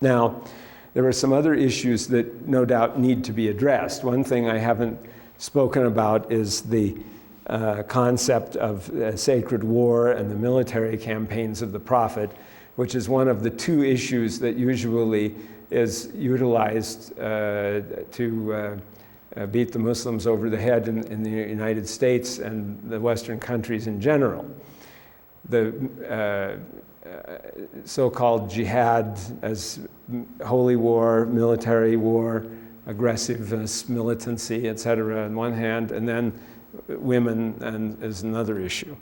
Now, there are some other issues that no doubt need to be addressed. One thing I haven't spoken about is the concept of sacred war and the military campaigns of the Prophet, which is one of the two issues that usually is utilized to beat the Muslims over the head in the United States and the Western countries in general. The so-called jihad as holy war, military war, aggressiveness, militancy, etc. on one hand, and then women is another issue.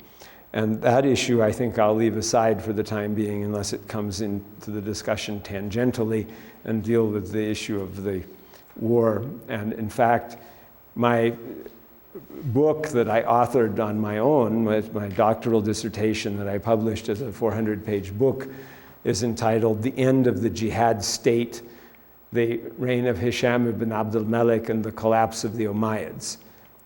And that issue I think I'll leave aside for the time being unless it comes into the discussion tangentially and deal with the issue of the war. And in fact, my book that I authored on my own, my doctoral dissertation that I published as a 400-page book, is entitled The End of the Jihad State, the Reign of Hisham ibn Abd al-Malik and the Collapse of the Umayyads,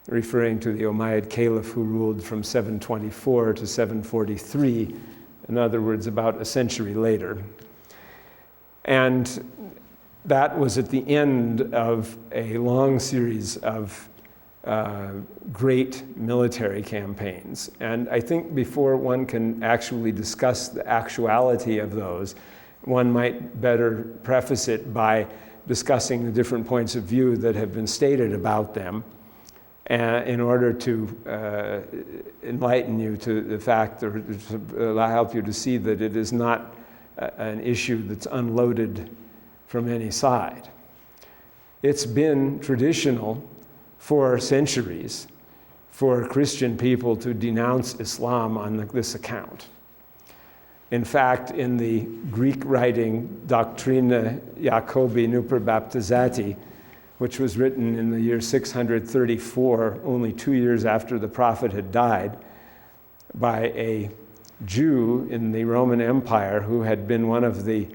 referring to the Umayyad Caliph who ruled from 724 to 743, in other words, about a century later. And that was at the end of a long series of great military campaigns. And I think before one can actually discuss the actuality of those, one might better preface it by discussing the different points of view that have been stated about them in order to enlighten you to the fact or to help you to see that it is not an issue that's unloaded from any side. It's been traditional for centuries for Christian people to denounce Islam on this account. In fact, in the Greek writing Doctrina Jacobi Nuper Baptizati, which was written in the year 634, only 2 years after the Prophet had died, by a Jew in the Roman Empire who had been one of the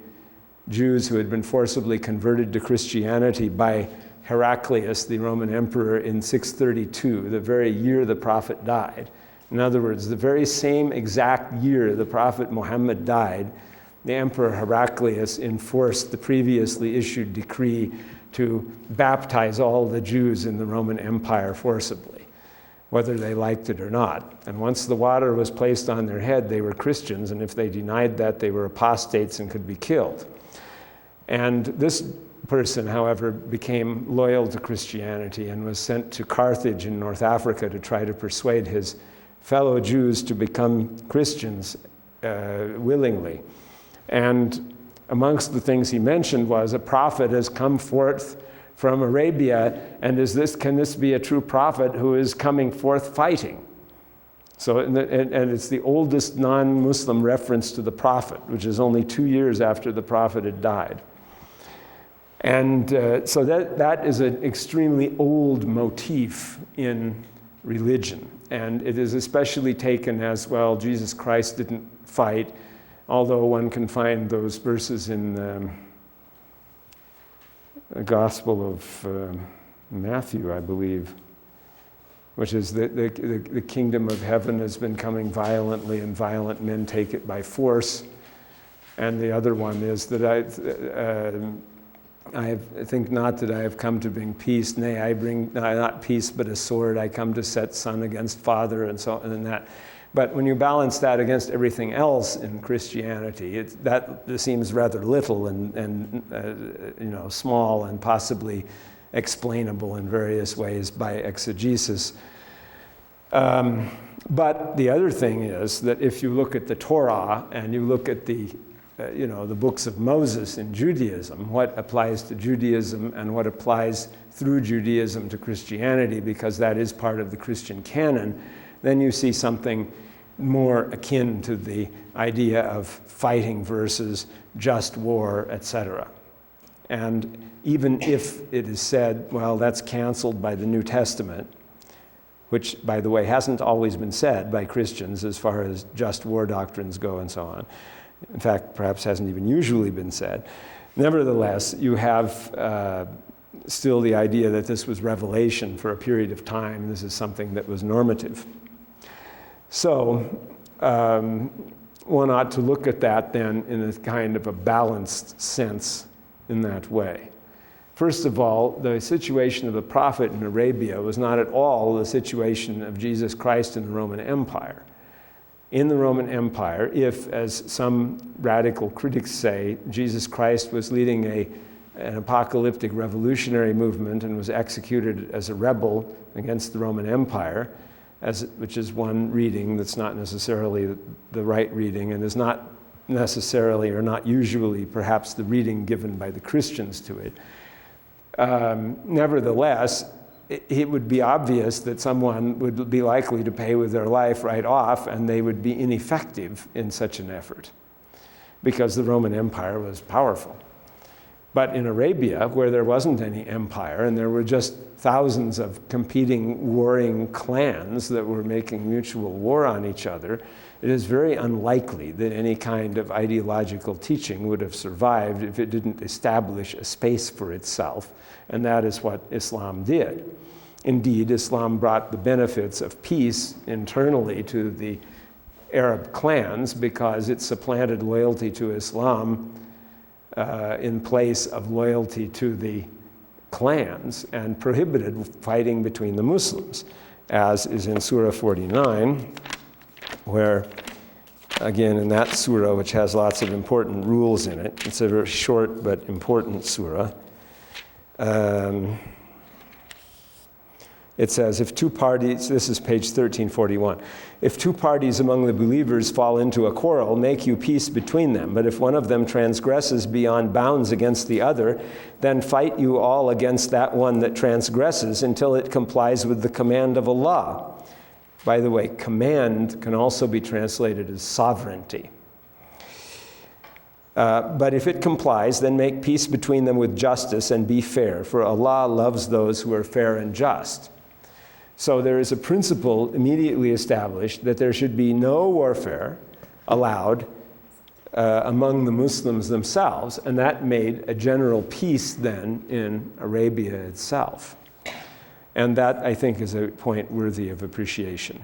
Jews who had been forcibly converted to Christianity by Heraclius, the Roman emperor, in 632, the very year the Prophet died. In other words, the very same exact year the Prophet Muhammad died, the Emperor Heraclius enforced the previously issued decree to baptize all the Jews in the Roman Empire forcibly, whether they liked it or not. And once the water was placed on their head, they were Christians, and if they denied that, they were apostates and could be killed. And this person, however, became loyal to Christianity and was sent to Carthage in North Africa to try to persuade his fellow Jews to become Christians willingly. And amongst the things he mentioned was a prophet has come forth from Arabia, and can this be a true prophet who is coming forth fighting? So, and it's the oldest non-Muslim reference to the prophet, which is only 2 years after the prophet had died. And so that is an extremely old motif in religion. And it is especially taken as, well, Jesus Christ didn't fight, although one can find those verses in the Gospel of Matthew, I believe, which is the kingdom of heaven has been coming violently, and violent men take it by force. And the other one is that I think not that I have come to bring peace, nay, I bring not peace but a sword. I come to set son against father, and so on and that. But when you balance that against everything else in Christianity, that seems rather little and small and possibly explainable in various ways by exegesis. But the other thing is that if you look at the Torah and you look at the books of Moses in Judaism, what applies to Judaism and what applies through Judaism to Christianity, because that is part of the Christian canon, then you see something more akin to the idea of fighting versus just war, etc. And even if it is said, well, that's canceled by the New Testament, which, by the way, hasn't always been said by Christians as far as just war doctrines go and so on. In fact, perhaps hasn't even usually been said. Nevertheless, you have still the idea that this was revelation for a period of time. This is something that was normative. So one ought to look at that then in a kind of a balanced sense in that way. First of all, the situation of the prophet in Arabia was not at all the situation of Jesus Christ in the Roman Empire. In the Roman Empire, if, as some radical critics say, Jesus Christ was leading an apocalyptic revolutionary movement and was executed as a rebel against the Roman Empire, which is one reading that's not necessarily the right reading and is not necessarily or not usually perhaps the reading given by the Christians to it. Nevertheless, it would be obvious that someone would be likely to pay with their life right off, and they would be ineffective in such an effort because the Roman Empire was powerful. But in Arabia, where there wasn't any empire and there were just thousands of competing warring clans that were making mutual war on each other, it is very unlikely that any kind of ideological teaching would have survived if it didn't establish a space for itself, and that is what Islam did. Indeed, Islam brought the benefits of peace internally to the Arab clans because it supplanted loyalty to Islam in place of loyalty to the clans and prohibited fighting between the Muslims, as is in Surah 49, where, again, in that surah, which has lots of important rules in it, it's a very short but important surah, it says, if two parties, this is page 1341, if two parties among the believers fall into a quarrel, make you peace between them. But if one of them transgresses beyond bounds against the other, then fight you all against that one that transgresses until it complies with the command of Allah. By the way, command can also be translated as sovereignty. But if it complies, then make peace between them with justice and be fair, for Allah loves those who are fair and just. So there is a principle immediately established that there should be no warfare allowed among the Muslims themselves, and that made a general peace then in Arabia itself. And that, I think, is a point worthy of appreciation.